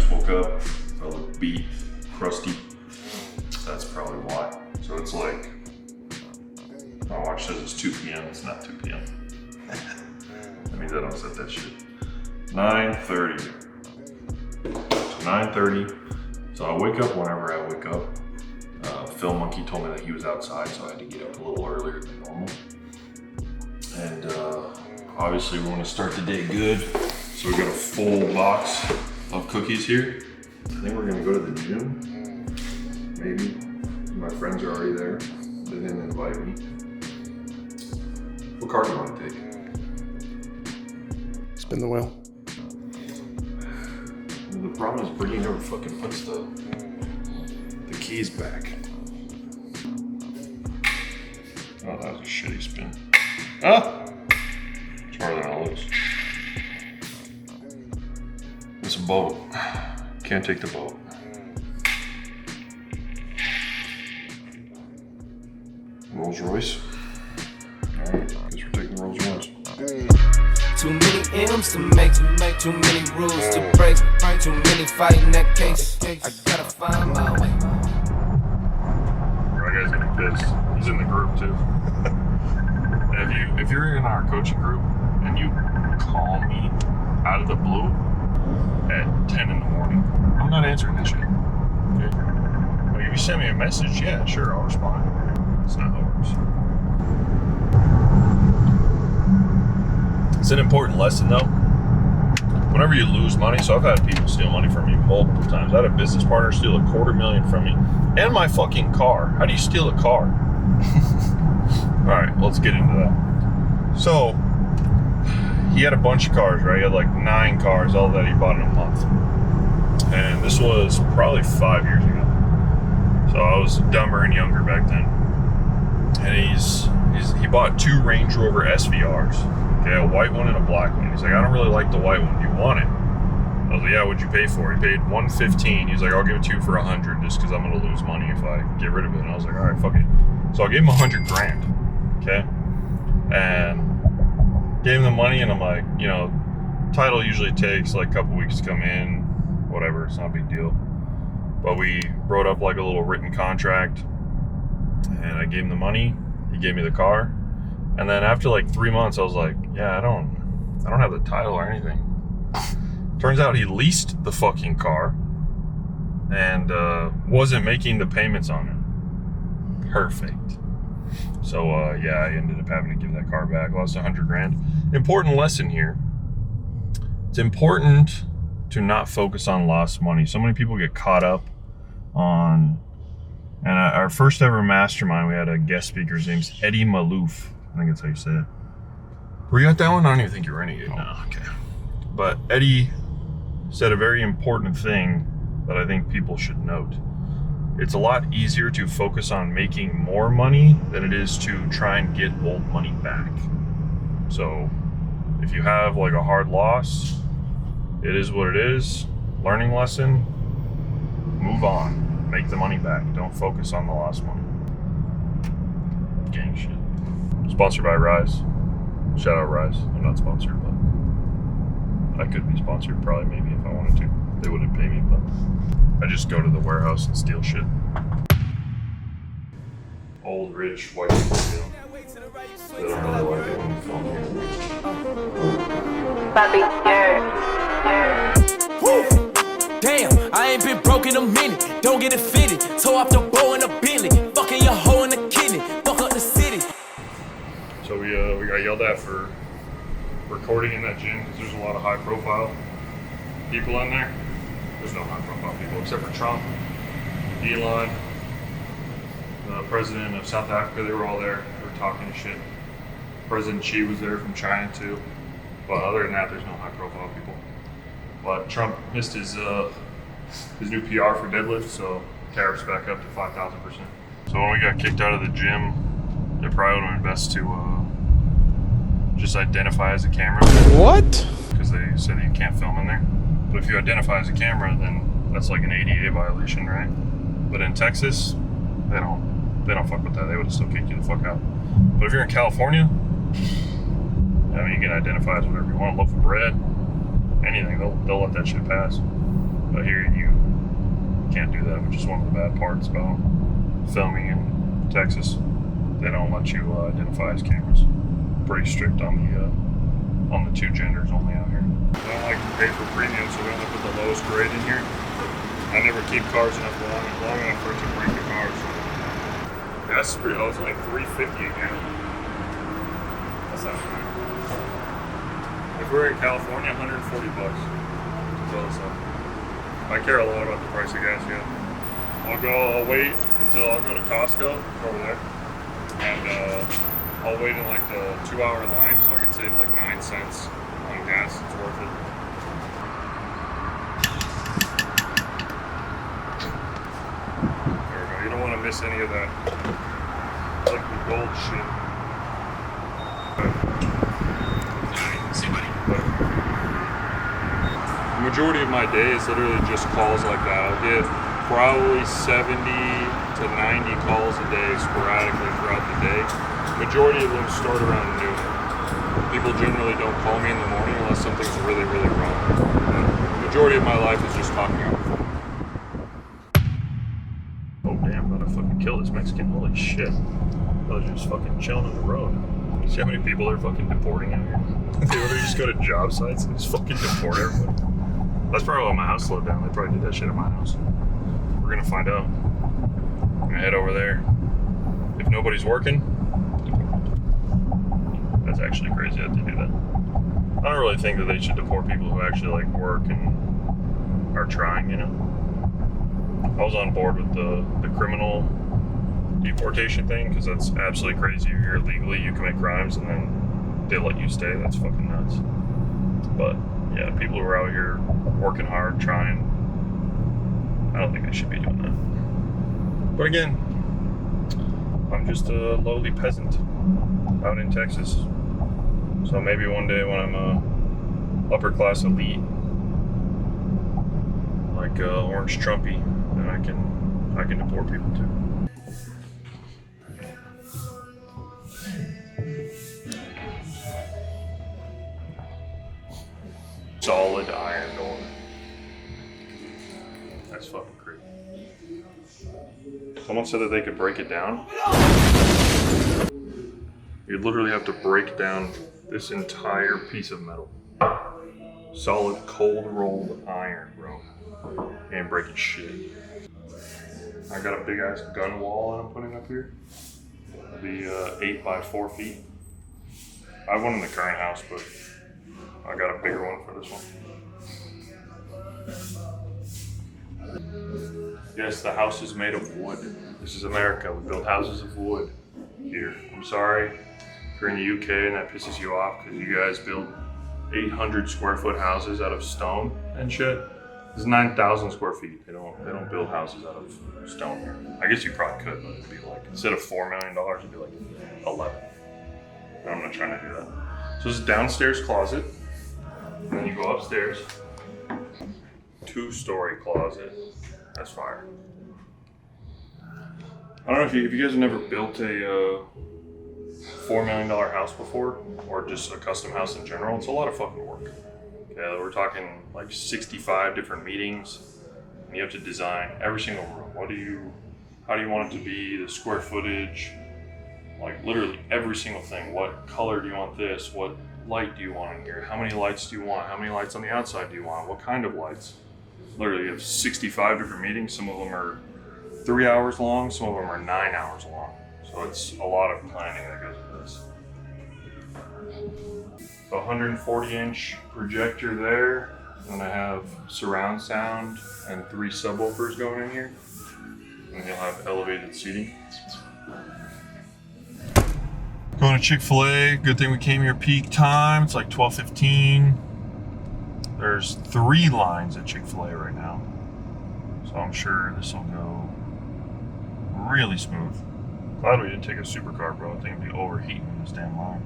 just woke up. I look beat, crusty. That's probably why. So it's like, my watch says it's 2 p.m. It's not 2 p.m. That means I don't set that shit. 9:30. So 9:30. So I wake up whenever I wake up. Phil Monkey told me that he was outside, so I had to get up a little earlier than normal. And obviously we want to start the day good. So we got a full box of cookies here. I think we're gonna go to the gym. Maybe. My friends are already there. They didn't invite me. What car do you want to take? Spin the wheel. The problem is Brittany never fucking puts the keys back. Oh, that was a shitty spin. Ah! It's harder than it looks. It's a boat. Can't take the boat. Rolls Royce. Alright, guess we're taking Rolls Royce. Too many M's to make too many rules to break, too many fighting that case. I gotta find my way. That guy's gonna be pissed. He's in the group too. If you're in our coaching group and you call me out of the blue at 10 in the morning, I'm not answering that shit. Okay? Like if you send me a message, yeah, sure, I'll respond. It's not how it works. It's an important lesson though. Whenever you lose money, so I've had people steal money from me multiple times. I had a business partner steal $250,000 from me and my fucking car. How do you steal a car? All right, let's get into that. So he had a bunch of cars, right? He had like 9 cars, all that he bought in a month. And this was probably 5 years ago. So I was dumber and younger back then. And he bought 2 Range Rover SVRs. Okay, a white one and a black one. He's like, I don't really like the white one. Do you want it? I was like, yeah, what'd you pay for it? He paid $115. He's like, I'll give it to you for $100 just because I'm gonna lose money if I get rid of it. And I was like, all right, fuck it. So I gave him $100,000. Okay, and gave him the money, and I'm like, you know, title usually takes like a couple weeks to come in, whatever. It's not a big deal. But we wrote up like a little written contract, and I gave him the money. He gave me the car. And then after like 3 months, I was like, yeah, I don't have the title or anything. Turns out he leased the fucking car and wasn't making the payments on it. Perfect. So yeah, I ended up having to give that car back. Lost $100,000. Important lesson here. It's important to not focus on lost money. So many people get caught up on, and our first ever mastermind, we had a guest speaker. His name's Eddie Malouf. I think that's how you say it. Were you at that one? I don't even think you were renegade. No, okay. But Eddie said a very important thing that I think people should note. It's a lot easier to focus on making more money than it is to try and get old money back. So if you have like a hard loss, it is what it is. Learning lesson, move on. Make the money back. Don't focus on the lost money. Gang shit. Sponsored by Rise. Shout out Rise. I'm not sponsored, but I could be sponsored probably maybe if I wanted to. They wouldn't pay me, but I just go to the warehouse and steal shit. Old, rich, white people, you know. They don't really like it when you film here. Bobby, yeah. Woo! Damn, I ain't been broke in a minute. Don't get it fitted. Toe off the bow in a Bentley. Fucking your hoe in the kidney. Fuck up the city. So we got yelled at for recording in that gym because there's a lot of high profile people in there. There's no high profile people except for Trump, Elon, the president of South Africa. They were all there. They were talking shit. President Xi was there from China too. But other than that, there's no high profile people. But Trump missed his new PR for deadlift, so tariffs back up to 5,000%. So when we got kicked out of the gym, it probably would have been best to just identify as a camera. What? Because they said you can't film in there. But if you identify as a camera, then that's like an ADA violation, right? But in Texas, they don't fuck with that. They would have still kicked you the fuck out. But if you're in California, I mean, you can identify as whatever you want. Loaf of bread, anything. They'll let that shit pass. But here you can't do that, which is one of the bad parts about filming in Texas. They don't let you identify as cameras. Pretty strict on the two genders only out here. I don't like to pay for premium, so we only put the lowest grade in here. I never keep cars enough long enough for it to break the cars. Gas is pretty low. It's like $3.50 a gallon. That's not bad. If we're in California, $140 to fill this up. I care a lot about the price of gas yet. I'll wait until I'll go to Costco over there, and I'll wait in like the 2-hour line so I can save like 9 cents on gas. It's worth it. There we go. You don't want to miss any of that. It's like the gold shit. The majority of my day is literally just calls like that. I'll get probably 70 to 90 calls a day sporadically throughout the day. Majority of them start around noon. People generally don't call me in the morning unless something's really, really wrong. The majority of my life is just talking on the phone. Oh damn, I'm gonna fucking kill this Mexican. Holy shit. I was just fucking chilling on the road. See how many people they're fucking deporting out here? They literally just go to job sites and just fucking deport everybody. That's probably why my house slowed down. They probably did that shit at my house. We're gonna find out. I'm gonna head over there. If nobody's working, that's actually crazy that they do that. I don't really think that they should deport people who actually like work and are trying, you know. I was on board with the criminal deportation thing because that's absolutely crazy. You're here illegally, you commit crimes, and then they let you stay. That's fucking nuts. But yeah, people who are out here working hard, trying, I don't think they should be doing that. But again, I'm just a lowly peasant out in Texas. So maybe one day when I'm a upper class elite, like Orange Trumpy, then I can deport people too. Solid iron door. That's fucking crazy. Someone said that they could break it down. You'd literally have to break down this entire piece of metal. Solid cold rolled iron, bro. Ain't breaking shit. I got a big ass gun wall that I'm putting up here. It'll be 8 by 4 feet. I have one in the current house, but I got a bigger one for this one. Yes, the house is made of wood. This is America. We build houses of wood here. I'm sorry if you're in the UK and that pisses you off because you guys build 800 square foot houses out of stone and shit. This is 9,000 square feet. They don't build houses out of stone here. I guess you probably could, but it'd be like, instead of $4 million, it'd be like 11. I'm not trying to do that. So this is downstairs closet. And then you go upstairs, 2-story closet. That's fire. I don't know if you guys have never built a $4 million house before, or just a custom house in general. It's a lot of fucking work. Okay, we're talking like 65 different meetings, and you have to design every single room. How do you want it to be? The square footage, like literally every single thing. What color do you want this? What light do you want in here? How many lights do you want? How many lights on the outside do you want? What kind of lights? Literally, you have 65 different meetings. Some of them are 3 hours long. Some of them are 9 hours long. So it's a lot of planning that goes into this. So 140-inch projector there. And I have surround sound and 3 subwoofers going in here. And you'll have elevated seating. Going to Chick-Fil-A. Good thing we came here peak time. It's like 12:15. There's 3 lines at Chick-Fil-A right now. So I'm sure this will go really smooth. Glad we didn't take a supercar, bro. I think it'd be overheating in this damn line.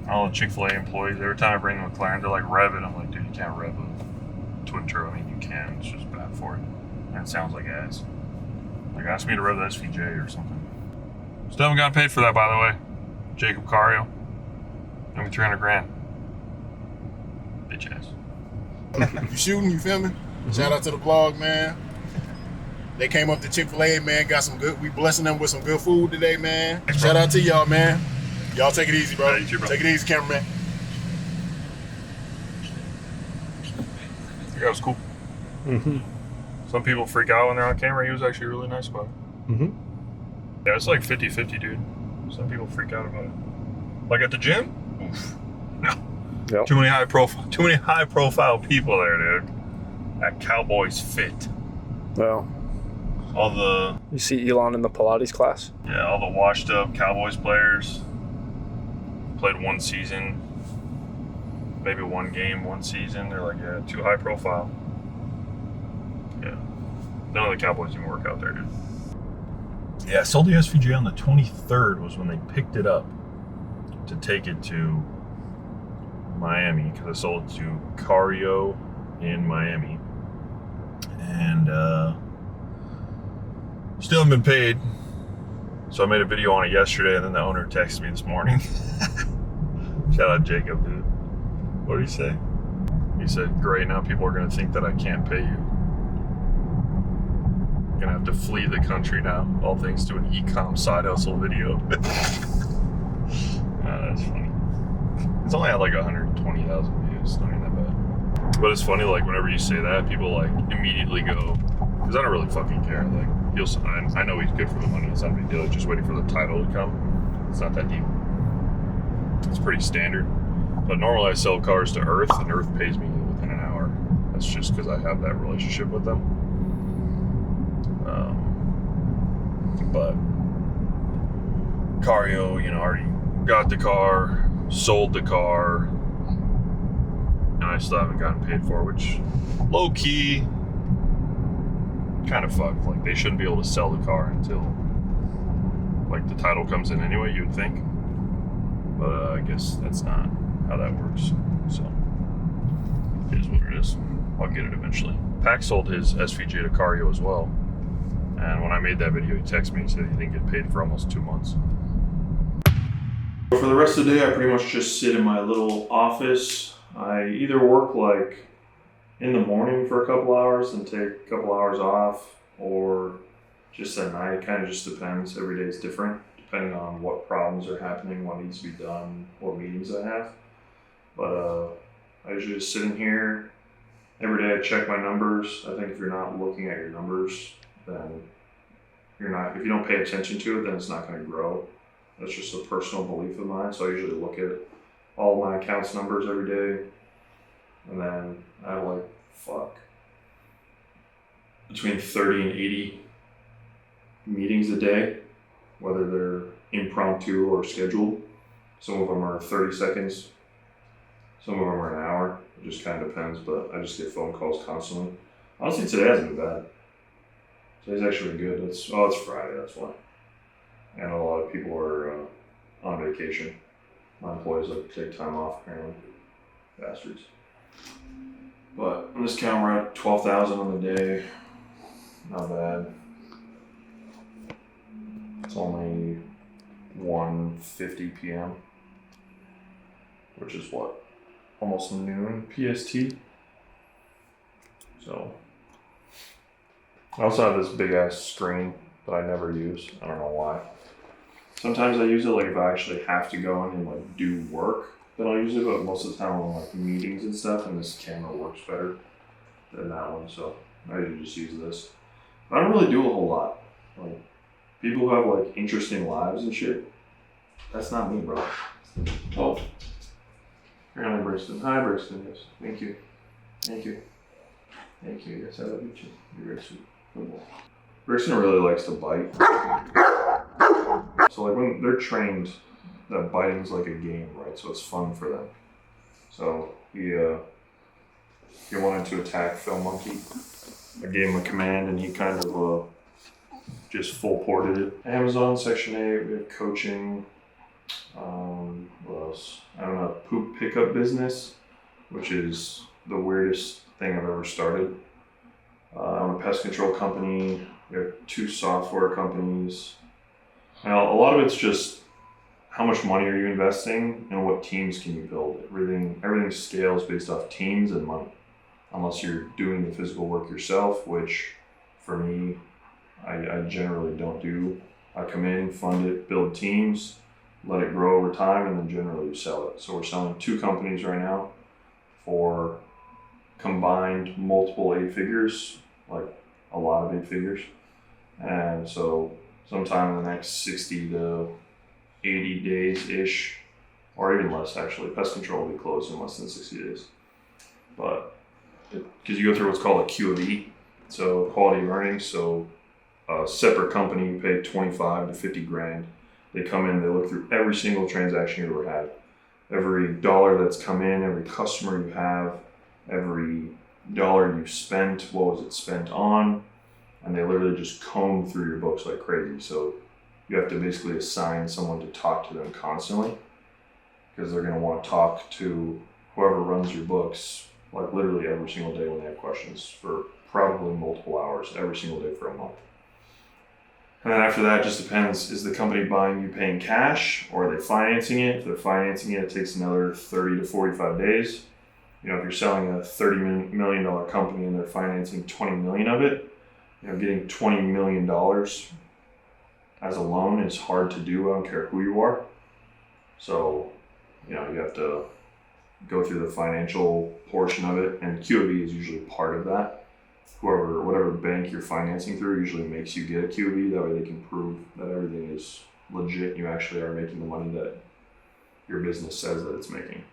All the Chick-Fil-A employees, every time I bring them a McLaren, they're like, rev it. I'm like, dude, you can't rev a twin turbo. I mean, you can. It's just bad for it. And it sounds like ass. Like, ask me to rev the SVJ or something. Still haven't gotten paid for that, by the way. Jacob Cario. Give me 300 grand. Bitch ass. You shooting, you filming? Shout out to the vlog, man. They came up to Chick-Fil-A, man, got some good, we blessing them with some good food today, man. Shout out to y'all, man. Y'all take it easy, bro. Yeah, you too, bro. Take it easy, cameraman. Yeah, it was cool. Some people freak out when they're on camera. He was actually really nice about it. Yeah, it's like 50-50, dude. Some people freak out about it. Like at the gym? Oof. No. Yep. Too many high profile people there, dude. That Cowboys fit. Well, All the you see Elon in the Pilates class? all the washed up Cowboys players played one season, maybe one game, one season. They're like, yeah, too high profile. Yeah. None of the Cowboys even work out there, dude. Yeah, I sold the SVJ on the 23rd was when they picked it up to take it to Miami, because I sold it to Cario in Miami. And still haven't been paid. So I made a video on it yesterday, and then the owner texted me this morning. Shout out Jacob, dude. What did he say? He said, great, now people are going to think that I can't pay you. Gonna have to flee the country now, all thanks to an e-com side hustle video. That's funny. It's only had like 120,000 views, not even that bad. But it's funny, like whenever you say that, people like immediately go, because I don't really fucking care. Like I know he's good for the money. It's not a big deal. Just waiting for the title to come. It's not that deep. It's pretty standard. But normally I sell cars to Earth, and Earth pays me within an hour. That's just because I have that relationship with them. But Cario, already got the car, sold the car, and I still haven't gotten paid for it, which low key kind of fucked. Like they shouldn't be able to sell the car until like the title comes in anyway, you'd think. But I guess that's not how that works. So it is what it is. I'll get it eventually. Pac sold his SVJ to Cario as well. And when I made that video, he texted me and said he didn't get paid for almost 2 months. For the rest of the day, I pretty much just sit in my little office. I either work like in the morning for a couple hours and take a couple hours off, or just at night. It kind of just depends. Every day is different, depending on what problems are happening, what needs to be done, what meetings I have. But I usually just sit in here. Every day I check my numbers. I think if you're not looking at your numbers, then if you don't pay attention to it, then it's not going to grow. That's just a personal belief of mine. So I usually look at all my accounts numbers every day. And then I have between 30 and 80 meetings a day, whether they're impromptu or scheduled. Some of them are 30 seconds. Some of them are an hour. It just kind of depends, but I just get phone calls constantly. Honestly, today hasn't been bad. Today's actually been good. It's Friday, that's why. And a lot of people are on vacation. My employees like to take time off, apparently. Bastards. But on this count, we're at 12,000 on the day. Not bad. It's only 1:50 p.m., which is what? Almost noon PST. So I also have this big ass screen that I never use. I don't know why. Sometimes I use it like if I actually have to go in and like do work, then I'll use it, but most of the time on like meetings and stuff, and this camera works better than that one, so I usually just use this. I don't really do a whole lot. Like people who have like interesting lives and shit, that's not me, bro. Oh. Apparently Brixton. Hi Brixton, yes. Thank you. Thank you. Thank you. Yes, I love you too. You're very sweet. Good boy. Brixton really likes to bite. So like when they're trained, that biting's like a game, right? So it's fun for them. So he wanted to attack Phil Monkey. I gave him a command and he kind of just full ported it. Amazon, Section 8, we have coaching. What else? I don't know, poop pickup business, which is the weirdest thing I've ever started. I'm a pest control company. We have 2 software companies. Now, a lot of it's just how much money are you investing and what teams can you build. Everything scales based off teams and money. unless you're doing the physical work yourself, which for me, I generally don't do. I come in, fund it, build teams, let it grow over time, and then generally we sell it. So we're selling 2 companies right now for combined multiple 8 figures, like a lot of 8 figures. And so sometime in the next 60 to 80 days-ish, or even less actually, pest control will be closed in less than 60 days. But because you go through what's called a Q of E, so quality of earnings. So a separate company, you pay 25 to 50 grand. They come in, they look through every single transaction you ever had, every dollar that's come in, every customer you have, every dollar you spent, what was it spent on, and they literally just comb through your books like crazy. So you have to basically assign someone to talk to them constantly, because they're going to want to talk to whoever runs your books like literally every single day when they have questions, for probably multiple hours every single day for a month. And then after that, it just depends. Is the company buying you paying cash, or are they financing it? If they're financing it, it takes another 30 to 45 days. You know, if you're selling a $30 million company and they're financing 20 million of it, you know, getting $20 million as a loan is hard to do. I don't care who you are. So, you know, you have to go through the financial portion of it, and Q of E is usually part of that. Whatever bank you're financing through usually makes you get a Q of E. That way they can prove that everything is legit. You actually are making the money that your business says that it's making.